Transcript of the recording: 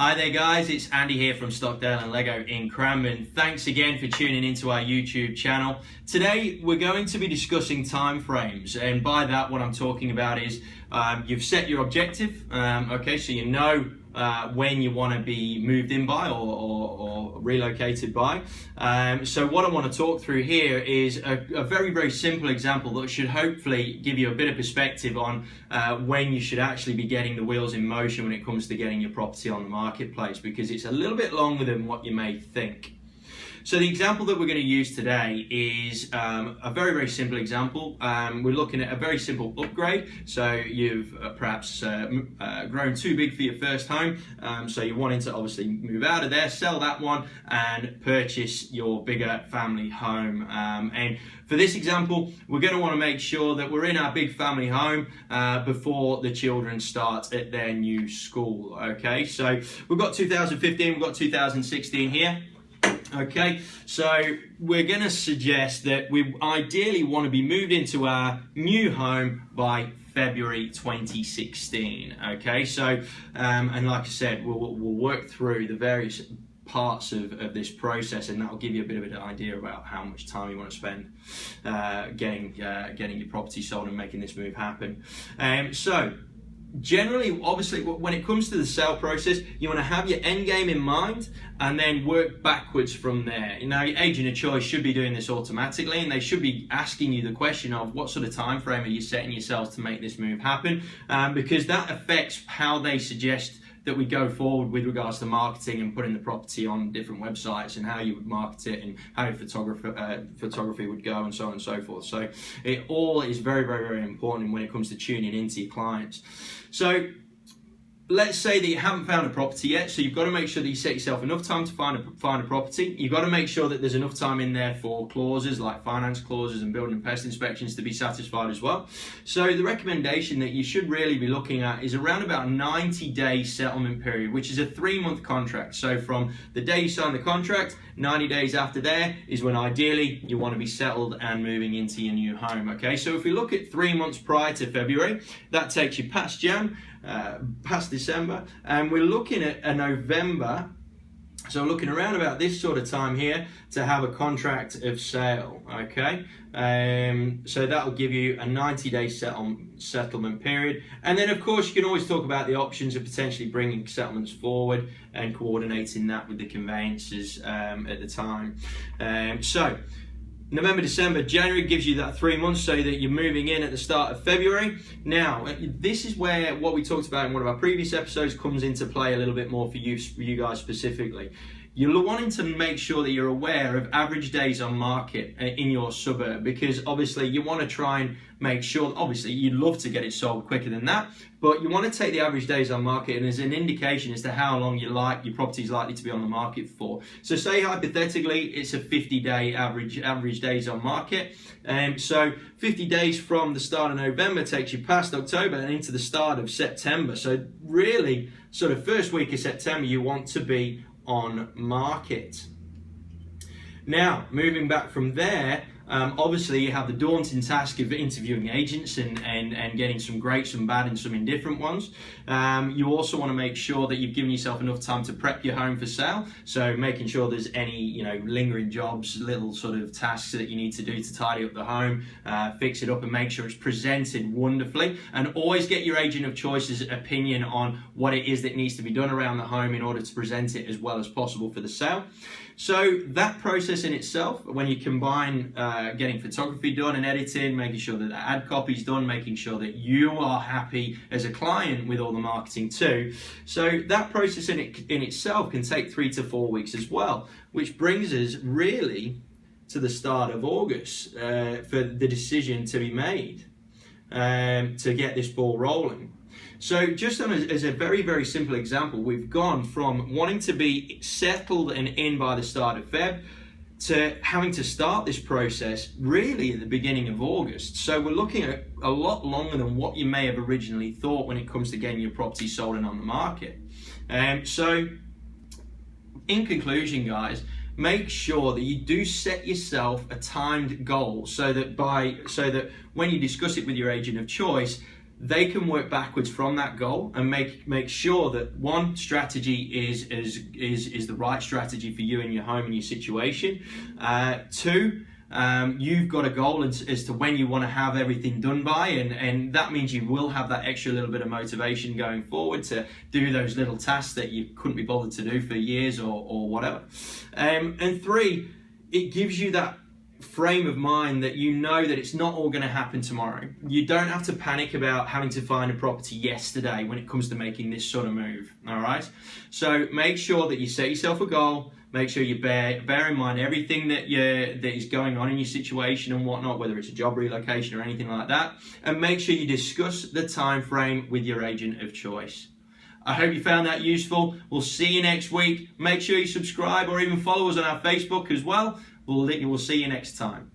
Hi there guys, it's Andy here from Stockdale and Lego in Cranbourne. Thanks again for tuning into our YouTube channel. Today we're going to be discussing time frames, and by that what I'm talking about is you've set your objective, okay, so you know when you want to be moved in by or relocated by. So what I want to talk through here is a very simple example that should hopefully give you a bit of perspective on when you should actually be getting the wheels in motion when it comes to getting your property on the marketplace, because it's a little bit longer than what you may think. So the example that we're going to use today is a very simple example. We're looking at a very simple upgrade. So you've perhaps grown too big for your first home, so you're wanting to obviously move out of there, sell that one and purchase your bigger family home. And for this example, we're going to want to make sure that we're in our big family home before the children start at their new school. Okay, so we've got 2015, we've got 2016 here. Okay, so we're going to suggest that we ideally want to be moved into our new home by February 2016. Okay, so and like I said, we'll work through the various parts of this process, and that'll give you a bit of an idea about how much time you want to spend getting your property sold and making this move happen. So generally, obviously, when it comes to the sale process, you want to have your end game in mind and then work backwards from there. Now, your agent of choice should be doing this automatically, and they should be asking you the question of what sort of time frame are you setting yourselves to make this move happen, because that affects how they suggest that we go forward with regards to marketing and putting the property on different websites and how you would market it and how photography would go and so on and so forth. So it all is very important when it comes to tuning into your clients. So let's say that you haven't found a property yet, so you've got to make sure that you set yourself enough time to find a property. You've got to make sure that there's enough time in there for clauses like finance clauses and building and pest inspections to be satisfied as well. So the recommendation that you should really be looking at is around about a 90-day settlement period, which is a 3-month contract. So from the day you sign the contract, 90 days after there is when ideally you want to be settled and moving into your new home. Okay, so if we look at 3 months prior to February, that takes you past Jan, past December, and we're looking at a November, so looking around about this sort of time here to have a contract of sale. Okay, so that will give you a 90-day settlement period, and then of course you can always talk about the options of potentially bringing settlements forward and coordinating that with the conveyancers at the time. So November, December, January gives you that 3 months so that you're moving in at the start of February. Now, this is where what we talked about in one of our previous episodes comes into play a little bit more for you guys specifically. You're wanting to make sure that you're aware of average days on market in your suburb, because obviously you want to try and make sure, obviously you'd love to get it sold quicker than that, but you want to take the average days on market and as an indication as to how long your property is likely to be on the market for. So say hypothetically it's a 50-day average days on market, so 50 days from the start of November takes you past October and into the start of September. So really sort of first week of September you want to be on market. Now, moving back from there, obviously you have the daunting task of interviewing agents and getting some great, some bad and some indifferent ones. You also want to make sure that you've given yourself enough time to prep your home for sale, so making sure there's any lingering jobs, little sort of tasks that you need to do to tidy up the home, fix it up and make sure it's presented wonderfully, and always get your agent of choice's opinion on what it is that needs to be done around the home in order to present it as well as possible for the sale. So that process in itself, when you combine getting photography done and editing, making sure that the ad copy's done, making sure that you are happy as a client with all the marketing too. So that process in itself can take 3 to 4 weeks as well, which brings us really to the start of August for the decision to be made to get this ball rolling. So just as a very simple example, we've gone from wanting to be settled and in by the start of Feb to having to start this process really at the beginning of August. So we're looking at a lot longer than what you may have originally thought when it comes to getting your property sold and on the market. So in conclusion, guys, make sure that you do set yourself a timed goal so that when you discuss it with your agent of choice, they can work backwards from that goal and make sure that one, strategy is the right strategy for you and your home and your situation. Two, you've got a goal as to when you want to have everything done by, and that means you will have that extra little bit of motivation going forward to do those little tasks that you couldn't be bothered to do for years or whatever. And three, it gives you that frame of mind that you know that it's not all going to happen tomorrow. You don't have to panic about having to find a property yesterday when it comes to making this sort of move. All right, so make sure that you set yourself a goal. Make sure you bear in mind everything that is going on in your situation and whatnot, whether it's a job relocation or anything like that, and make sure you discuss the time frame with your agent of choice. I hope you found that useful. We'll see you next week. Make sure you subscribe or even follow us on our Facebook as well. We'll see you next time.